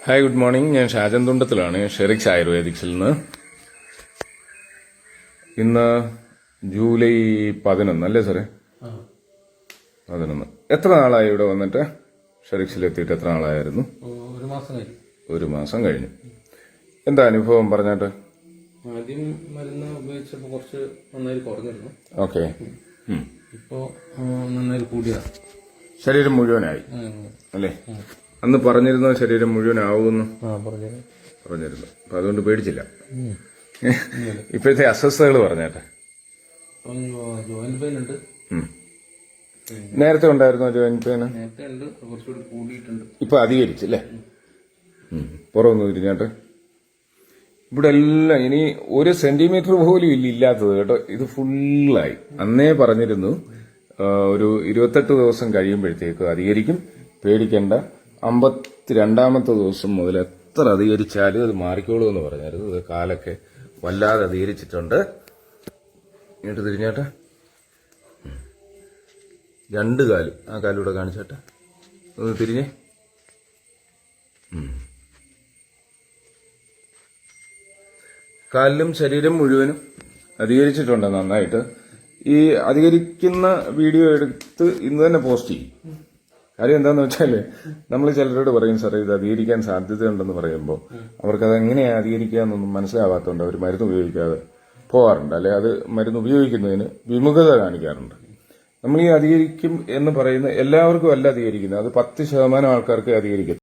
Hi, good morning. ഞാൻ ഷാജൻ തുണ്ടത്തിലാണ്, ഷെറിക്സ് ആയുർവേദിക്സിൽ നിന്ന്. ഇന്ന് ജൂലൈ 11 അല്ലേ സാറേ? 11. എത്ര നാളായി ഇവിടെ വന്നിട്ട്? ഷെറിക്സിലെത്തിയിട്ട് എത്ര നാളായിരുന്നു? ഒരു മാസം കഴിഞ്ഞു. എന്താ അനുഭവം പറഞ്ഞാട്ട്? ആദ്യം മരുന്ന് ഉപയോഗിച്ചപ്പോൾ കുറച്ച് നന്നായി കുറഞ്ഞിരുന്നു. ഓക്കെ. ഇപ്പോ നന്നായി കൂടിയതാണ്. ശരീരം മുഴുവനായി അല്ലേ? അന്ന് പറഞ്ഞിരുന്നോ ശരീരം മുഴുവനാവുമെന്ന്? പറഞ്ഞിരുന്നു. അപ്പൊ അതുകൊണ്ട് പേടിച്ചില്ല. ഇപ്പോഴത്തെ അസ്വസ്ഥതകൾ പറഞ്ഞേട്ടെ. ജോയിന്റ് പെയിൻ ഉണ്ട്. നേരത്തെ ഉണ്ടായിരുന്നോ ജോയിന്റ് പെയിൻ? നേരത്തെ ഉണ്ട്, കുറച്ചുകൂടി കൂടിയിട്ടുണ്ട്. ഇപ്പൊ അധികരിച്ചല്ലേ? പുറമൊന്ന് തിരിഞ്ഞാട്ട്. ഇവിടെ എല്ലാം ഇനി 1 സെന്റിമീറ്റർ പോലും ഇല്ലാത്തത് കേട്ടോ. ഇത് ഫുള്ളായി. അന്നേ പറഞ്ഞിരുന്നു ഒരു 28 ദിവസം കഴിയുമ്പോഴത്തേക്ക് അധികരിക്കും, പേടിക്കേണ്ട. 52ാമത്തെ ദിവസം മുതൽ എത്ര അധികരിച്ചാലും അത് മാറിക്കോളൂ എന്ന് പറഞ്ഞായിരുന്നു. ഇത് കാലൊക്കെ വല്ലാതെ അധികരിച്ചിട്ടുണ്ട്. ഇങ്ങോട്ട് തിരിഞ്ഞാട്ടെ. 2 കാലും, ആ കാലൂടെ കാണിച്ചാട്ടെ. ഒന്ന് തിരിഞ്ഞേ. കാലിലും ശരീരം മുഴുവനും അധികരിച്ചിട്ടുണ്ട് നന്നായിട്ട്. ഈ അധികരിക്കുന്ന വീഡിയോ എടുത്ത് ഇന്ന് തന്നെ പോസ്റ്റ് ചെയ്യും. കാര്യം എന്താന്ന് വെച്ചാല് നമ്മൾ ചിലരോട് പറയും, സാറേ ഇത് അധികരിക്കാൻ സാധ്യതയുണ്ടെന്ന് പറയുമ്പോൾ അവർക്കത് എങ്ങനെയാണ് അധികരിക്കാന്നൊന്നും മനസ്സിലാവാത്തതുകൊണ്ട് അവർ മരുന്ന് ഉപയോഗിക്കാതെ പോകാറുണ്ട്. അല്ലെ അത് മരുന്ന് ഉപയോഗിക്കുന്നതിന് വിമുഖത കാണിക്കാറുണ്ട്. നമ്മൾ ഈ അധികരിക്കും എന്ന് പറയുന്ന എല്ലാവർക്കും അല്ല അധികരിക്കുന്നത്. അത് 10% ആൾക്കാർക്ക് അധികരിക്കത്തുള്ളൂ.